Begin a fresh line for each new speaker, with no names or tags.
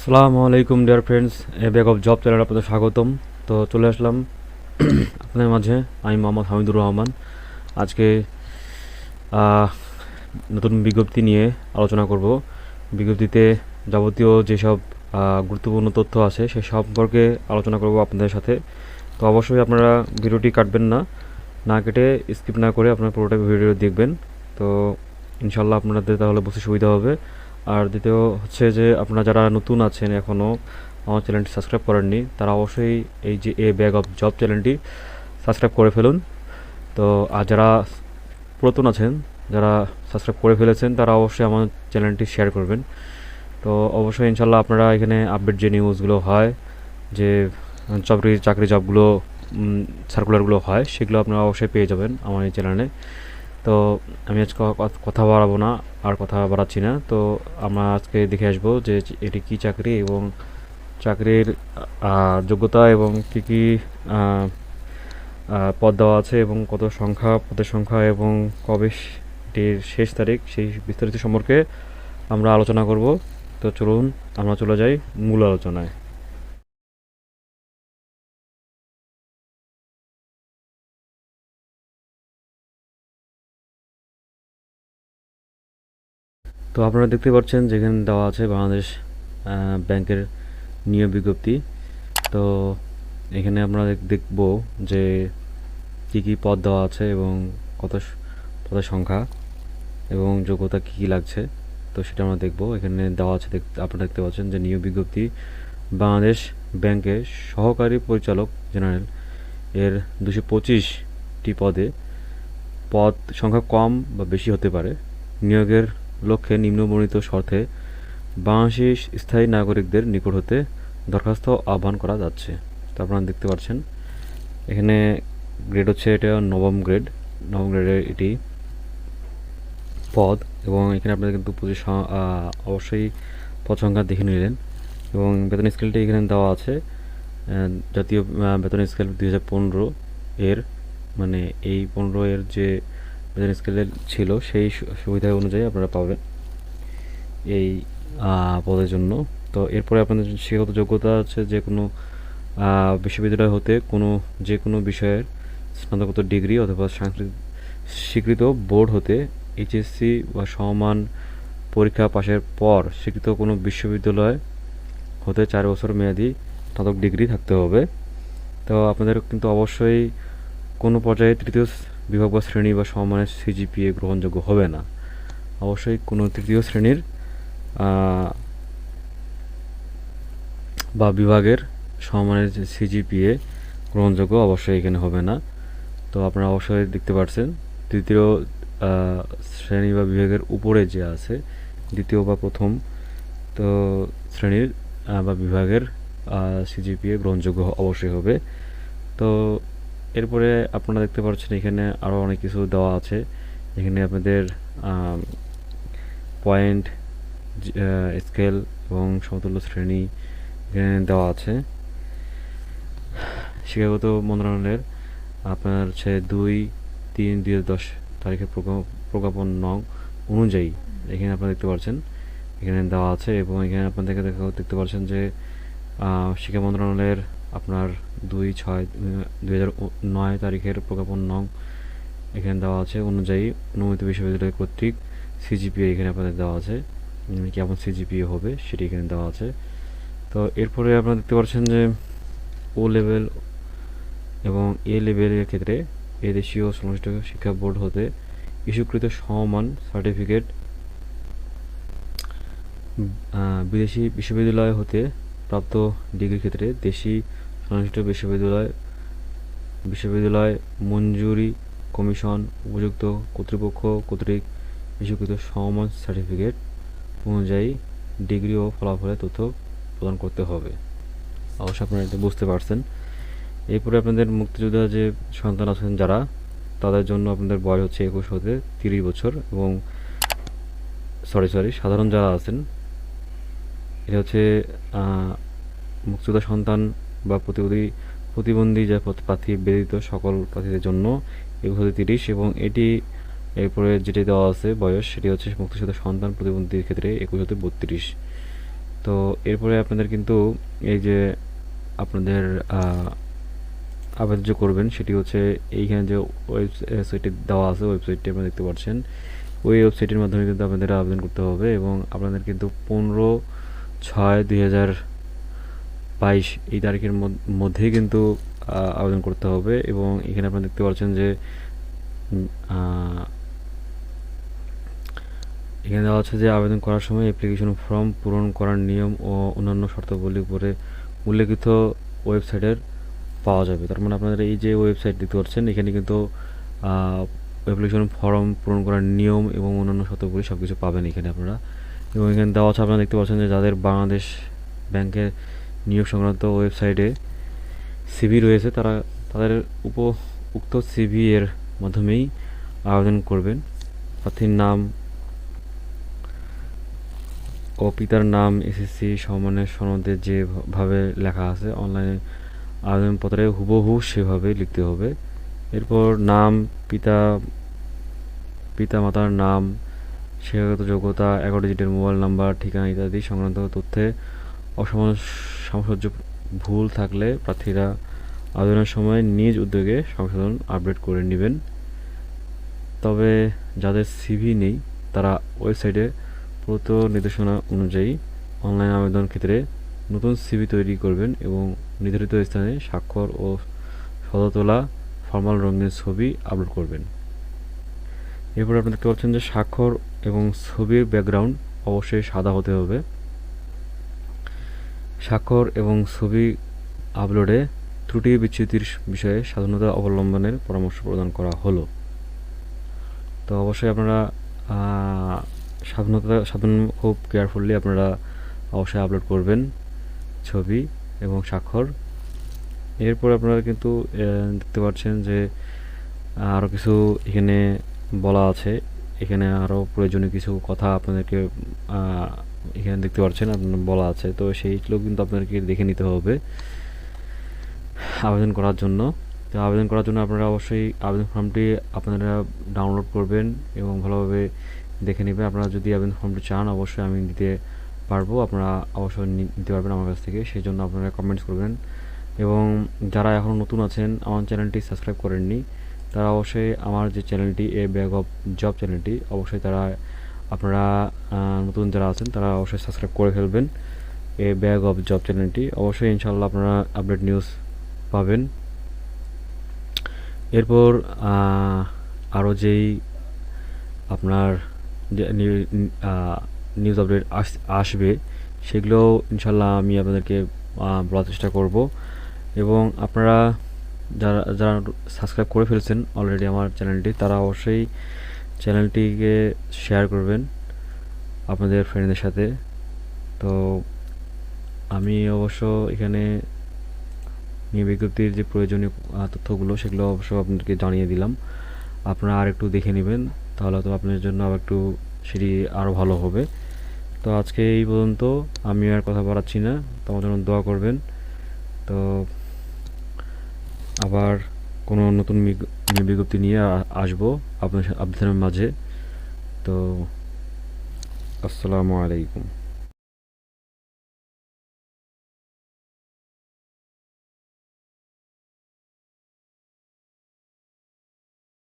আসসালামু আলাইকুম dear friends, A bag of job চ্যানেলে আপনাদের স্বাগতম। তো চলে আসলাম আপনাদের মাঝে। আমি মোহাম্মদ হামিদুর রহমান। আজকে আহ, নতুন বিজ্ঞপ্তি নিয়ে আলোচনা করব। বিজ্ঞপ্তিতে যাবতীয় যেসব গুরুত্বপূর্ণ তথ্য আছে সে সম্পর্কে আলোচনা করব আপনাদের সাথে। তো অবশ্যই আপনারা ভিডিওটি কাটবেন না, না কেটে স্কিপ না করে আপনারা পুরোটা ভিডিও দেখবেন। তো ইনশাল্লাহ আপনাদের তাহলে বুঝতে সুবিধা হবে। আর দ্বিতীয় হচ্ছে যে আপনারা যারা নতুন আছেন, এখনও আমার চ্যানেলটি সাবস্ক্রাইব করেননি, তারা অবশ্যই এই যে এ ব্যাগ অফ জব চ্যানেলটি সাবস্ক্রাইব করে ফেলুন। তো আর যারা পুরাতন আছেন, যারা সাবস্ক্রাইব করে ফেলেছেন, তারা অবশ্যই আমার চ্যানেলটি শেয়ার করবেন। তো অবশ্যই ইনশাল্লাহ আপনারা এখানে আপডেট যে নিউজগুলো হয়, যে চাকরি জবগুলো সার্কুলারগুলো হয়, সেগুলো আপনারা অবশ্যই পেয়ে যাবেন আমার এই চ্যানেলে। তো আমি আজকে কথা বাড়াবো না, আর কথা বাড়াচ্ছি না। তো আমরা আজকে দেখে আসবো যে এটি কী চাকরি এবং চাকরির যোগ্যতা এবং কী কী আহ, পদ দেওয়া আছে এবং কত সংখ্যা, পদের সংখ্যা এবং কবে এটির শেষ তারিখ, সেই বিস্তারিত সম্পর্কে আমরা আলোচনা করব। তো চলুন আমরা চলে যাই মূল আলোচনায়। তো আপনারা দেখতে পাচ্ছেন যেখানে দেওয়া আছে বাংলাদেশ ব্যাংকের নিয়োগ বিজ্ঞপ্তি। তো এখানে আমরা দেখব যে কী কী পদ দেওয়া আছে এবং কত পদের সংখ্যা এবং যোগ্যতা কী কী লাগছে। তো সেটা আমরা দেখব। এখানে দেওয়া আছে, আপনারা দেখতে পাচ্ছেন যে নিয়োগ বিজ্ঞপ্তি বাংলাদেশ ব্যাংকের সহকারী পরিচালক জেনারেল এর 225টি পদে। পদ সংখ্যা কম বা বেশি হতে পারে। নিয়োগের লক্ষ্যে নিম্নবর্ণিত শর্তে বাংলাদেশি স্থায়ী নাগরিকদের নিকট হতে দরখাস্ত আহ্বান করা যাচ্ছে। তো আপনারা দেখতে পাচ্ছেন এখানে গ্রেড হচ্ছে, এটা নবম গ্রেডের এটি পদ। এবং এখানে আপনাদের কিন্তু অবশ্যই পদ সংখ্যা দেখে নিলেন। এবং বেতন স্কেলটি এখানে দেওয়া আছে, জাতীয় বেতন স্কেল 2015 এর, মানে এই 15 এর যে বেতন স্কেলের ছিল সেই সুবিধা অনুযায়ী আপনারা পাবেন এই পদের জন্য। তো এরপরে আপনাদের শিক্ষাগত যোগ্যতা আছে যে কোনো বিশ্ববিদ্যালয় হতে যে কোনো বিষয়ের স্নাতকোত্তর ডিগ্রি অথবা স্বীকৃত বোর্ড হতে এইচএসসি বা সমমান পরীক্ষা পাশের পর স্বীকৃত কোনো বিশ্ববিদ্যালয় হতে 4 বছর মেয়াদি স্নাতক ডিগ্রি থাকতে হবে। তো আপনাদের কিন্তু অবশ্যই কোনো পর্যায়ে তৃতীয় বিভাগ বা শ্রেণী বা সমমানের সিজিপিএ গ্রহণযোগ্য হবে না। অবশ্যই কোনো তৃতীয় শ্রেণীর বা বিভাগের সমমানের যে সিজিপিএ গ্রহণযোগ্য অবশ্যই এখানে হবে না। তো আপনারা অবশ্যই দেখতে পাচ্ছেন তৃতীয় শ্রেণী বা বিভাগের উপরে যে আছে দ্বিতীয় বা প্রথম তো শ্রেণীর বা বিভাগের সিজিপিএ গ্রহণযোগ্য অবশ্যই হবে। তো এরপরে আপনারা দেখতে পাচ্ছেন এখানে আরও অনেক কিছু দেওয়া আছে। এখানে আপনাদের পয়েন্ট স্কেল এবং সমতুল্য শ্রেণী এখানে দেওয়া আছে। শিক্ষাগত মন্ত্রণালয়ের আপনার হচ্ছে 2/3/2010 তারিখের প্রজ্ঞাপন নং অনুযায়ী এখানে আপনারা দেখতে পাচ্ছেন এখানে দেওয়া আছে। এবং এখানে আপনাদেরকে দেখতে পাচ্ছেন যে শিক্ষা মন্ত্রণালয়ের আপনার 2/6/2009 তারিখের প্রজ্ঞাপন নং এখানে দেওয়া আছে অনুযায়ী অনুমোদিত বিশ্ববিদ্যালয় কর্তৃক সিজিপিএ এখানে আপনাদের দেওয়া আছে, কেমন সিজিপিএ হবে সেটি এখানে দেওয়া আছে। তো এরপরে আপনারা দেখতে পাচ্ছেন যে ও লেভেল এবং এ লেভেলের ক্ষেত্রে এদেশীয় সংশ্লিষ্ট শিক্ষা বোর্ড হতে ইস্যুকৃত সমমান সার্টিফিকেট বিদেশি বিশ্ববিদ্যালয় হতে প্রাপ্ত ডিগ্রির ক্ষেত্রে দেশি সংশ্লিষ্ট বিশ্ববিদ্যালয় মঞ্জুরি কমিশন উপযুক্ত কর্তৃপক্ষ কর্তৃক ইস্যুকৃত সমমান সার্টিফিকেট অনুযায়ী ডিগ্রি ও ফলাফলের তথ্য প্রদান করতে হবে। অবশ্যই আপনারা এটা বুঝতে পারছেন। এরপরে আপনাদের মুক্তিযোদ্ধা যে সন্তান আছেন যারা, তাদের জন্য আপনাদের বয়স হচ্ছে 21 হতে 30 বছর। এবং সাধারণ যারা আছেন, এটা হচ্ছে মুক্তিযোদ্ধা সন্তান বা প্রতিবন্ধী যা প্রার্থী ব্যতীত সকল প্রার্থীদের জন্য 21 হতে 30। এবং এটি এরপরে যেটি দেওয়া আছে বয়স, সেটি হচ্ছে মুক্তিযোদ্ধা সন্তান প্রতিবন্ধীর ক্ষেত্রে 21 হতে 32। তো এরপরে আপনাদের কিন্তু এই যে আপনাদের আবেদন যে করবেন সেটি হচ্ছে এইখানে যে ওয়েবসাইটে দেওয়া আছে, ওয়েবসাইটটি আপনারা দেখতে পাচ্ছেন, ওই ওয়েবসাইটের মাধ্যমে কিন্তু আপনাদের আবেদন করতে হবে এবং আপনাদের কিন্তু 15/6/2022 এই তারিখের মধ্যেই কিন্তু আবেদন করতে হবে। এবং এখানে আপনারা দেখতে পাচ্ছেন যে এখানে দেওয়া আছে যে আবেদন করার সময় অ্যাপ্লিকেশন ফর্ম পূরণ করার নিয়ম ও অন্যান্য শর্তাবলী উপরে উল্লেখিত ওয়েবসাইটের পাওয়া যাবে। তার মানে আপনারা এই যে ওয়েবসাইট দেখতে পাচ্ছেন এখানে কিন্তু অ্যাপ্লিকেশন ফর্ম পূরণ করার নিয়ম এবং অন্যান্য শর্তাবলী সব কিছু পাবেন এখানে আপনারা। এবং এখানে দেওয়া আছে, আপনারা দেখতে পাচ্ছেন যে যাদের বাংলাদেশ ব্যাংকের নিয়োগ সংক্রান্ত ওয়েবসাইটে সিভি রয়েছে তারা তাদের উক্ত সিভি এর মাধ্যমেই আবেদন করবেন। প্রার্থীর নাম ও পিতার নাম এসএসসি সমমানের সনদে যেভাবে লেখা আছে অনলাইনে আবেদনপত্রে হুবহু সেভাবে লিখতে হবে। এরপর নাম, পিতামাতার নাম, শিক্ষাগত যোগ্যতা, 11 ডিজিটের মোবাইল নাম্বার, ঠিকানা ইত্যাদি সংক্রান্ত তথ্যে সামঞ্জস্য ভুল থাকলে প্রার্থীরা আবেদনের সময় নিজ উদ্যোগে সংশোধন আপডেট করে নেবেন। তবে যাদের সিভি নেই তারা ওয়েবসাইটে প্রদত্ত নির্দেশনা অনুযায়ী অনলাইন আবেদন ক্ষেত্রে নতুন সিভি তৈরি করবেন এবং নির্ধারিত স্থানে স্বাক্ষর ও ফটো তোলা ফরমাল রঙিন ছবি আপলোড করবেন। এরপর আপনি দেখতে পাচ্ছেন যে স্বাক্ষর এবং ছবির ব্যাকগ্রাউন্ড অবশ্যই সাদা হতে হবে। স্বাক্ষর এবং ছবি আপলোডে ত্রুটি বিচ্যুতির বিষয়ে সাবধানতা অবলম্বনের পরামর্শ প্রদান করা হলো। তো অবশ্যই আপনারা সাবধান খুব কেয়ারফুলি আপনারা অবশ্যই আপলোড করবেন ছবি এবং স্বাক্ষর। এরপর আপনারা কিন্তু দেখতে পাচ্ছেন যে আরও কিছু এখানে বলা আছে, এখানে আরও প্রয়োজনীয় কিছু কথা আপনাদেরকে এখানে দেখতে পাচ্ছেন আপনার বলা আছে। তো সেইগুলো কিন্তু আপনাদেরকে দেখে নিতে হবে আবেদন করার জন্য। তো আবেদন করার জন্য আপনারা অবশ্যই আবেদন ফর্মটি আপনারা ডাউনলোড করবেন এবং ভালোভাবে দেখে নেবেন। আপনারা যদি আবেদন ফর্মটি চান অবশ্যই আমি দিতে পারবো, আপনারা অবশ্যই নিতে পারবেন আমার কাছ থেকে, সেই জন্য আপনারা কমেন্টস করবেন। এবং যারা এখনও নতুন আছেন আমার চ্যানেলটি সাবস্ক্রাইব করেননি তারা অবশ্যই আমার যে চ্যানেলটি এ ব্যাগ অফ জব চ্যানেলটি অবশ্যই আপনারা নতুন যারা আছেন তারা অবশ্যই সাবস্ক্রাইব করে ফেলবেন এ ব্যাগ অফ জব চ্যানেলটি। অবশ্যই ইনশাআল্লাহ আপনারা আপডেট নিউজ পাবেন। এরপর আরও যেই আপনার নিউজ আপডেট আসবে সেগুলো ইনশাল্লাহ আমি আপনাদেরকে বলার চেষ্টা করব। এবং আপনারা যারা সাবস্ক্রাইব করে ফেলছেন অলরেডি আমার চ্যানেলটি তারা অবশ্যই চ্যানেলটিকে শেয়ার করবেন আপনাদের ফ্রেন্ডদের সাথে। তো আমি অবশ্য এখানে নিয়োগ বিজ্ঞপ্তির যে প্রয়োজনীয় তথ্যগুলো সেগুলো অবশ্য আপনাদেরকে জানিয়ে দিলাম, আপনারা আর একটু দেখে নেবেন তাহলে তো আপনার জন্য আবার একটু সেটি আরও ভালো হবে। তো আজকে এই পর্যন্ত, আমি আর কথা বাড়াচ্ছি না, তোমার জন্য দোয়া করবেন। তো আবার কোনো নতুন বিজ্ঞপ্তি নিয়ে আসবো আপনাদের মাঝে। তো আসসালামু আলাইকুম।